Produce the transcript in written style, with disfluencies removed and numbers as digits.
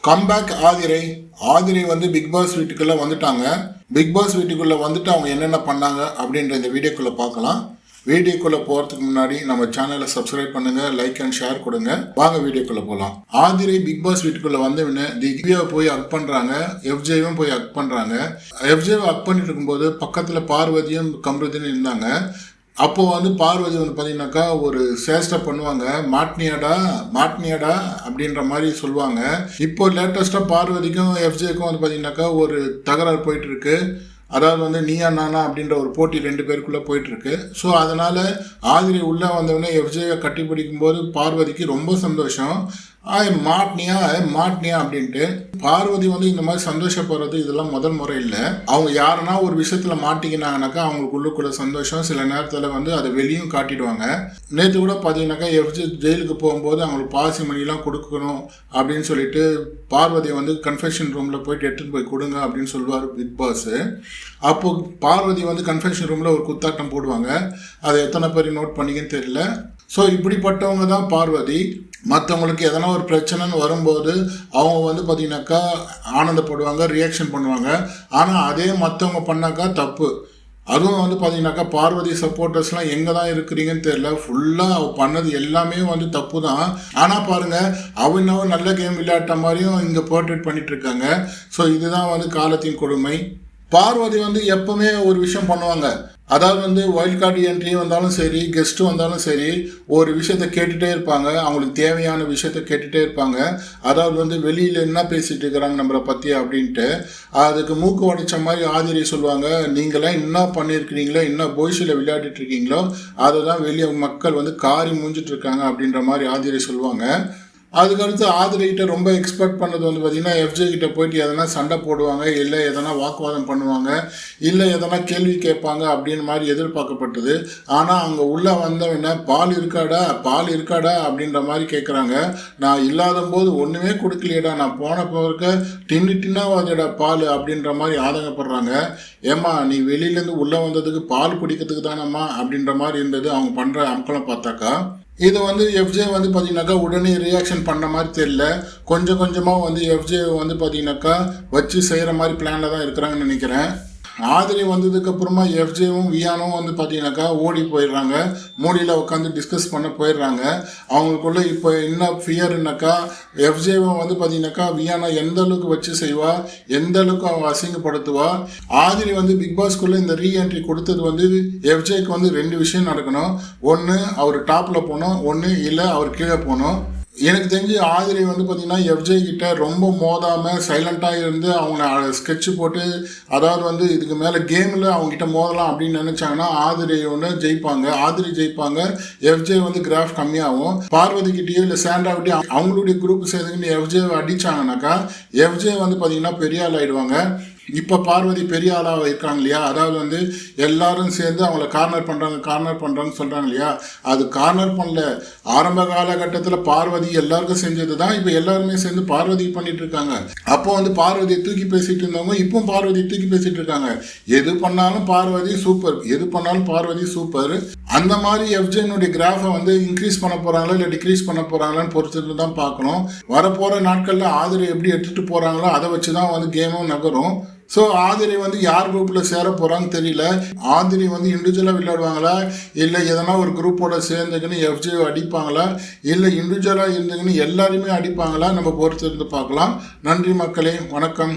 Comeback Aathirai வந்து big pass வீட்டுக்குள்ளே வந்துட்டாங்க. பிக் பாஸ் வீட்டுக்குள்ளே வந்துட்டு அவங்க என்னென்ன பண்ணாங்க அப்படின்ற இந்த வீடியோக்குள்ளே பார்க்கலாம். வீடியோக்குள்ளே போகிறதுக்கு முன்னாடி நம்ம சேனலை சப்ஸ்கிரைப் பண்ணுங்கள், லைக் அண்ட் ஷேர் கொடுங்க. வாங்க வீடியோக்குள்ளே போகலாம். ஆதிரை பிக் பாஸ் வீட்டுக்குள்ளே வந்தவொடனே திவ்யாவை போய் ஹக் பண்ணுறாங்க, எஃப்ஜேவும் போய் ஹக் பண்ணுறாங்க. எஃப்ஜேவை ஹக் பண்ணிட்டு இருக்கும்போது பக்கத்தில் பார்வதியும் கம்ருதியும் இருந்தாங்க. அப்போ வந்து பார்வதி வந்து பார்த்தீங்கன்னாக்கா ஒரு சேஷ்டை பண்ணுவாங்க, மாட்னியாடா அப்படின்ற மாதிரி சொல்லுவாங்க. இப்போ லேட்டஸ்ட்டாக பார்வதிக்கும் எஃப்ஜேக்கும் வந்து பார்த்தீங்கன்னாக்கா ஒரு தகராறு போயிட்டு இருக்கு. அதாவது வந்து நீயா நானா அப்படின்ற ஒரு போட்டி 2 பேருக்குள்ளே போயிட்டுருக்கு. ஸோ அதனால் ஆதிரை உள்ளே வந்தவொடனே எஃப்ஜேவை கட்டி பிடிக்கும் போது பார்வதிக்கு ரொம்ப சந்தோஷம். மாட்னியா அப்படின்ட்டு பார்வதி வந்து இந்த மாதிரி சந்தோஷப்படுறது இதெல்லாம் முதல் முறை இல்லை. அவங்க யாருன்னா ஒரு விஷயத்தில் மாட்டிக்கினாங்கனாக்கா அவங்களுக்கு உள்ளுக்குள்ள சந்தோஷம் சில நேரத்தில் வந்து அதை வெளியும் காட்டிடுவாங்க. நேற்று கூட பார்த்தீங்கன்னாக்கா எஃப்ஜே ஜெயிலுக்கு போகும்போது அவங்களுக்கு பாசி மணிலாம் கொடுக்கணும் அப்படின்னு சொல்லிட்டு பார்வதியை வந்து கன்ஃபெஷன் ரூமில் போயிட்டு எடுத்துகிட்டு போய் கொடுங்க அப்படின்னு சொல்லுவார் பிக் பாஸ். அப்போது பார்வதி வந்து கன்ஃபெஷன் ரூமில் ஒரு குத்தாட்டம் போடுவாங்க. அதை எத்தனை பேர் நோட் பண்ணிங்கன்னு தெரியல. ஸோ இப்படிப்பட்டவங்க தான் பார்வதி. மற்றவங்களுக்கு எதனா ஒரு பிரச்சனைன்னு வரும்போது அவங்க வந்து பார்த்திங்கனாக்கா ஆனந்தப்படுவாங்க, ரியாக்ஷன் பண்ணுவாங்க. ஆனால் அதே மற்றவங்க பண்ணாக்கா தப்பு. அதுவும் வந்து பார்த்தீங்கன்னாக்கா பார்வதி சப்போர்ட்டர்ஸ்லாம் எங்கே தான் இருக்கிறீங்கன்னு தெரியல. ஃபுல்லாக அவள் பண்ணது எல்லாமே வந்து தப்பு தான். ஆனால் பாருங்கள், அவனும் நல்ல கேம் விளையாட்ட மாதிரியும் இங்கே போர்ட்ரேட் பண்ணிட்டு இருக்காங்க. ஸோ இதுதான் வந்து காலத்தின் கொடுமை. பார்வதி வந்து எப்பவுமே ஒரு விஷயம் பண்ணுவாங்க. அதாவது வந்து வைல்ட் கார்டு என்ட்ரி வந்தாலும் சரி, கெஸ்ட்டு வந்தாலும் சரி, ஒரு விஷயத்த கேட்டுகிட்டே இருப்பாங்க. அவங்களுக்கு தேவையான விஷயத்த கேட்டுகிட்டே இருப்பாங்க. அதாவது வந்து வெளியில் என்ன பேசிகிட்டு இருக்கிறாங்க நம்மளை பற்றி அப்படின்ட்டு. அதுக்கு மூக்கு உடைச்ச மாதிரி ஆதிரை சொல்லுவாங்க, நீங்களாம் என்ன பண்ணியிருக்கிறீங்களோ, என்ன பொய்ஸில் விளையாடிட்டு இருக்கீங்களோ அதை தான் வெளியே மக்கள் வந்து காரி மூஞ்சிட்டு இருக்காங்க அப்படின்ற மாதிரி ஆதிரை சொல்லுவாங்க. அதுக்கடுத்து ஆதிரைகிட்ட ரொம்ப எக்ஸ்பெக்ட் பண்ணது வந்து பார்த்திங்கன்னா எஃப்ஜே கிட்ட போயிட்டு எதனா சண்டை போடுவாங்க, இல்லை எதனா வாக்குவாதம் பண்ணுவாங்க, இல்லை எதனா கேள்வி கேட்பாங்க அப்படின்னு மாதிரி எதிர்பார்க்கப்பட்டது. ஆனால் அங்கே உள்ளே வந்தவன பால் இருக்காடா அப்படின்ற மாதிரி கேட்குறாங்க. நான் இல்லாத போது ஒன்றுமே கொடுக்கலையடா, நான் போன போகிறக்க டின்னாவாதடா பால் அப்படின்ற மாதிரி ஆதங்கப்படுறாங்க. ஏம்மா நீ வெளியிலேருந்து உள்ளே வந்ததுக்கு பால் குடிக்கிறதுக்கு தானம்மா அப்படின்ற மாதிரி இருந்தது அவங்க பண்ணுற அமக்கலம் பார்த்தாக்கா. இது வந்து எஃப்ஜே வந்து பார்த்தீங்கன்னாக்கா உடனே ரியாக்ஷன் பண்ண மாதிரி தெரியல. கொஞ்சம் கொஞ்சமாக வந்து எஃப்ஜே வந்து பார்த்தீங்கன்னாக்கா வச்சு செய்கிற மாதிரி பிளானில் தான் இருக்கிறாங்கன்னு நினைக்கிறேன். ஆதிரை வந்ததுக்கப்புறமா எஃப்ஜேவும் வியானும் வந்து பார்த்தீங்கன்னாக்கா ஓடி போயிடுறாங்க. மூடியில் உட்காந்து டிஸ்கஸ் பண்ண போயிடுறாங்க. அவங்களுக்குள்ள இப்போ என்ன ஃபியர்னாக்கா எஃப்ஜேவும் வந்து பார்த்தீங்கன்னாக்கா வியானா எந்த அளவுக்கு வச்சு செய்வா, எந்த அளவுக்கு அவங்க அசிங்கப்படுத்துவா. ஆதிரை வந்து பிக் பாஸ்குள்ளே இந்த ரீஎன்ட்ரி கொடுத்தது வந்து எஃப்ஜேக்கு வந்து 2 விஷயம் நடக்கணும். ஒன்று அவர் டாப்பில் போகணும், ஒன்று இல்லை அவர் கீழே போகணும். எனக்கு தெரிஞ்சு ஆதிரை வந்து பார்த்திங்கன்னா எஃப்ஜே கிட்ட ரொம்ப மோதாமல் சைலண்ட்டாக இருந்து அவங்கள ஸ்கெட்சு போட்டு, அதாவது வந்து இதுக்கு மேலே கேமில் அவங்ககிட்ட மோதலாம் அப்படின்னு நினச்சாங்கன்னா ஆதிரை ஜெயிப்பாங்க. எஃப்ஜே வந்து கிராஃப் கம்மியாகும். பார்வதி கிட்டேயோ இல்லை சாண்டாவிட்டையோ அவங்களுடைய குரூப் சேர்ந்துக்கிட்டு எஃப்ஜே அடித்தாங்கனாக்கா எஃப்ஜே வந்து பார்த்திங்கன்னா பெரிய ஆள் ஆகிடுவாங்க. இப்போ பார்வதி பெரிய ஆளாக இருக்காங்க இல்லையா, அதாவது வந்து எல்லாரும் சேர்ந்து அவங்கள கார்னர் பண்ணுறாங்கன்னு சொல்கிறாங்க இல்லையா, அது கார்னர் பண்ணல. ஆரம்ப காலகட்டத்தில் பார்வதி எல்லாருக்கும் செஞ்சது தான் இப்போ எல்லாருமே சேர்ந்து பார்வதி பண்ணிட்டு இருக்காங்க. அப்போ வந்து பார்வதியை தூக்கி பேசிட்டு இருந்தவங்க இப்போ பார்வதி தூக்கி பேசிட்டு இருக்காங்க. எது பண்ணாலும் பார்வதி சூப்பர். அந்த மாதிரி எஃப்ஜேனுடைய கிராஃபை வந்து இன்க்ரீஸ் பண்ண போகிறாங்களா இல்லை டிக்ரீஸ் பண்ண போகிறாங்களான்னு பொறுத்து தான் பார்க்கணும். வரப்போகிற நாட்களில் ஆதிரை எப்படி எடுத்துகிட்டு போகிறாங்களோ அதை வச்சு தான் வந்து கேமும் நகரும். ஸோ ஆதிரை வந்து யார் குரூப்பில் சேர போகிறான்னு தெரியல. ஆதிரை வந்து இண்டிவிஜுவலாக விளையாடுவாங்களா, இல்லை எதனா ஒரு குரூப்போட சேர்ந்துக்கின்னு எஃப்ஜே அடிப்பாங்களா, இல்லை இண்டிவிஜுவலாக இருந்துக்கின்னு எல்லாருமே அடிப்பாங்களா, நம்ம பொறுத்து இருந்து பார்க்கலாம். நன்றி மக்களே, வணக்கம்.